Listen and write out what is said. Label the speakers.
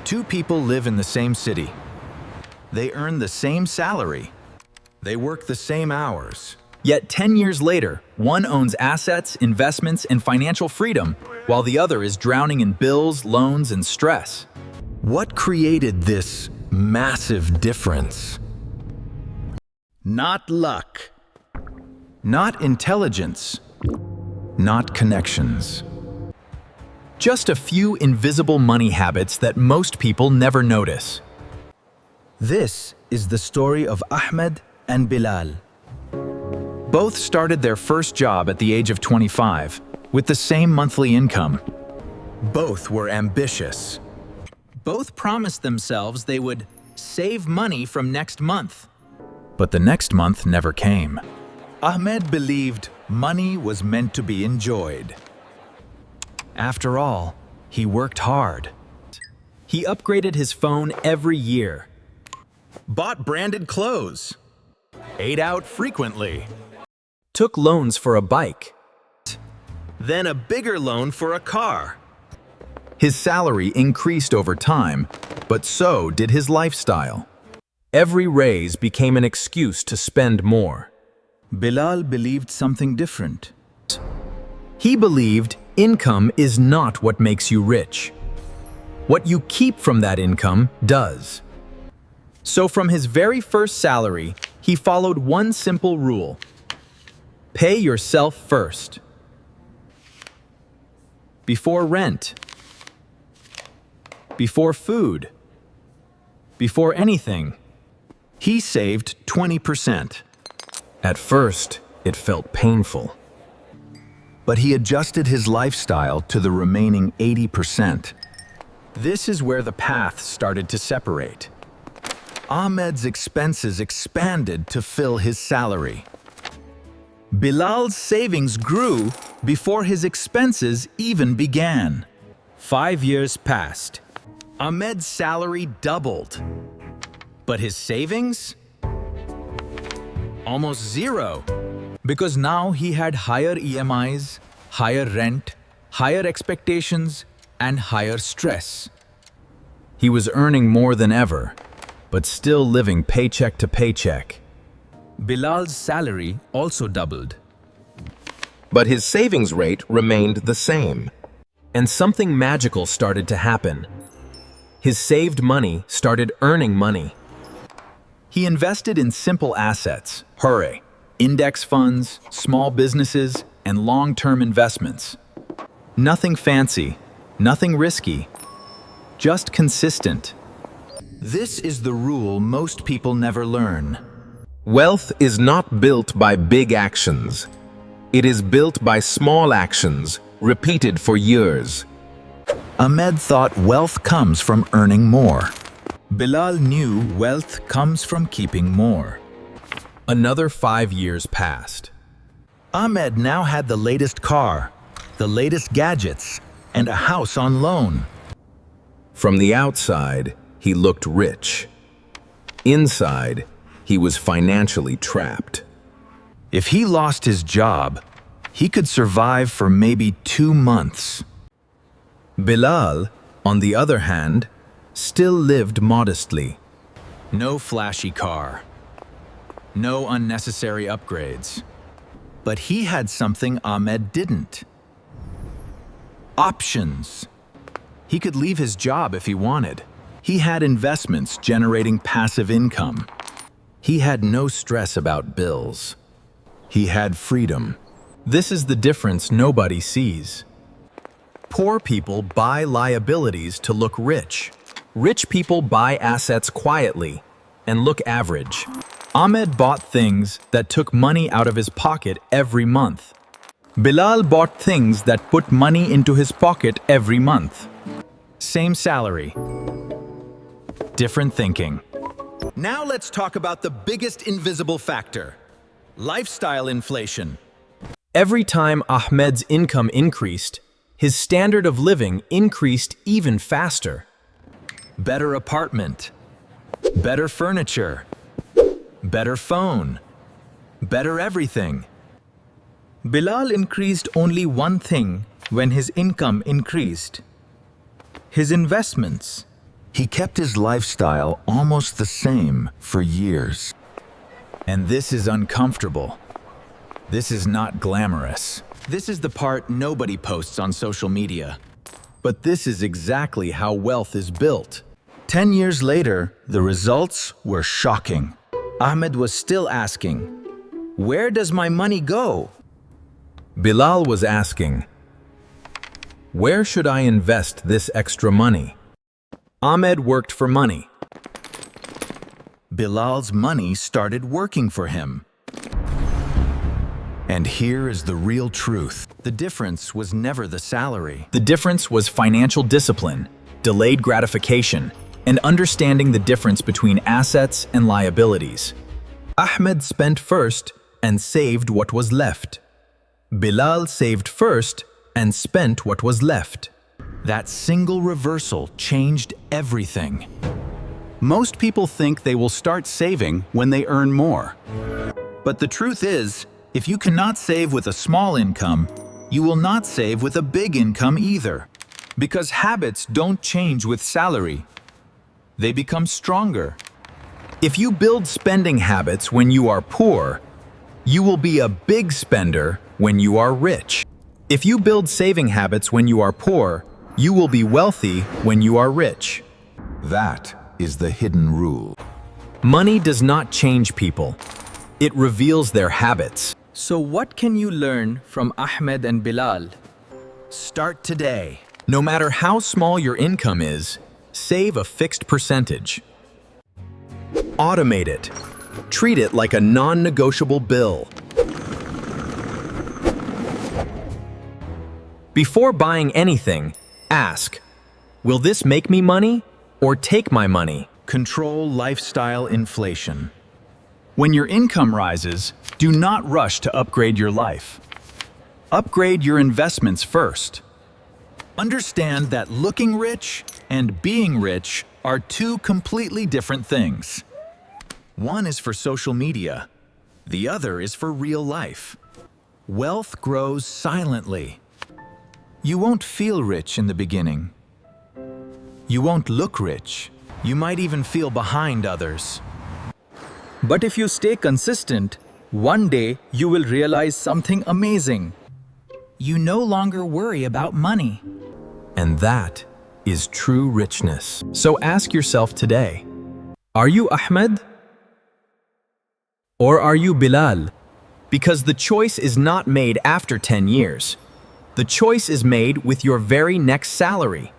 Speaker 1: Two people live in the same city. They earn the same salary. They work the same hours. Yet 10 years later, one owns assets, investments, and financial freedom, while the other is drowning in bills, loans, and stress. What created this massive difference? Not luck. Not intelligence. Not connections. Just a few invisible money habits that most people never notice. This is the story of Ahmed and Bilal. Both started their first job at the age of 25, with the same monthly income. Both were ambitious. Both promised themselves they would save money from next month. But the next month never came. Ahmed believed money was meant to be enjoyed. After all, he worked hard. He upgraded his phone every year, bought branded clothes, ate out frequently, took loans for a bike, then a bigger loan for a car. His salary increased over time, but so did his lifestyle. Every raise became an excuse to spend more. Bilal believed something different. He believed income is not what makes you rich. What you keep from that income does. So from his very first salary, he followed one simple rule. Pay yourself first. Before rent. Before food. Before anything. He saved 20%. At first, it felt painful. But he adjusted his lifestyle to the remaining 80%. This is where the paths started to separate. Ahmed's expenses expanded to fill his salary. Bilal's savings grew before his expenses even began. 5 years passed. Ahmed's salary doubled. But his savings? Almost zero. Because now he had higher EMIs, higher rent, higher expectations, and higher stress. He was earning more than ever, but still living paycheck to paycheck. Bilal's salary also doubled.
Speaker 2: But his savings rate remained the same.
Speaker 3: And something magical started to happen. His saved money started earning money.
Speaker 1: He invested in simple assets, hooray, index funds, small businesses, and long-term investments. Nothing fancy, nothing risky, just consistent. This is the rule most people never learn.
Speaker 2: Wealth is not built by big actions. It is built by small actions, repeated for years.
Speaker 1: Ahmed thought wealth comes from earning more. Bilal knew wealth comes from keeping more.
Speaker 3: Another 5 years passed.
Speaker 1: Ahmed now had the latest car, the latest gadgets, and a house on loan.
Speaker 2: From the outside, he looked rich. Inside, he was financially trapped.
Speaker 1: If he lost his job, he could survive for maybe 2 months. Bilal, on the other hand, still lived modestly. No flashy car. No unnecessary upgrades. But he had something Ahmed didn't. Options. He could leave his job if he wanted. He had investments generating passive income. He had no stress about bills. He had freedom.
Speaker 3: This is the difference nobody sees. Poor people buy liabilities to look rich. Rich people buy assets quietly and look average.
Speaker 1: Ahmed bought things that took money out of his pocket every month. Bilal bought things that put money into his pocket every month. Same salary. Different thinking. Now let's talk about the biggest invisible factor: lifestyle inflation.
Speaker 3: Every time Ahmed's income increased, his standard of living increased even faster.
Speaker 1: Better apartment, better furniture, better phone, better everything. Bilal increased only one thing when his income increased: his investments. He kept his lifestyle almost the same for years.
Speaker 3: And this is uncomfortable. This is not glamorous. This is the part nobody posts on social media. But this is exactly how wealth is built.
Speaker 1: 10 years later, the results were shocking.
Speaker 3: Ahmed was still asking, "Where does my money go?"
Speaker 2: Bilal was asking, "Where should I invest this extra money?"
Speaker 3: Ahmed worked for money.
Speaker 1: Bilal's money started working for him. And here is the real truth.
Speaker 3: The difference was never the salary. The difference was financial discipline, delayed gratification, and understanding the difference between assets and liabilities. Ahmed spent first and saved what was left. Bilal saved first and spent what was left.
Speaker 1: That single reversal changed everything.
Speaker 3: Most people think they will start saving when they earn more.
Speaker 1: But the truth is, if you cannot save with a small income, you will not save with a big income either.
Speaker 3: Because habits don't change with salary. They become stronger. If you build spending habits when you are poor, you will be a big spender when you are rich. If you build saving habits when you are poor, you will be wealthy when you are rich.
Speaker 1: That is the hidden rule.
Speaker 3: Money does not change people. It reveals their habits.
Speaker 4: So what can you learn from Ahmed and Bilal?
Speaker 3: Start today. No matter how small your income is, save a fixed percentage. Automate it. Treat it like a non-negotiable bill. Before buying anything, ask, will this make me money or take my money?
Speaker 1: Control lifestyle inflation.
Speaker 3: When your income rises, do not rush to upgrade your life. Upgrade your investments first. Understand that looking rich and being rich are two completely different things. One is for social media, the other is for real life. Wealth grows silently.
Speaker 1: You won't feel rich in the beginning. You won't look rich.
Speaker 3: You might even feel behind others.
Speaker 4: But if you stay consistent, one day you will realize something amazing.
Speaker 5: You no longer worry about money.
Speaker 3: And that is true richness. So ask yourself today, are you Ahmed? Or are you Bilal? Because the choice is not made after 10 years. The choice is made with your very next salary.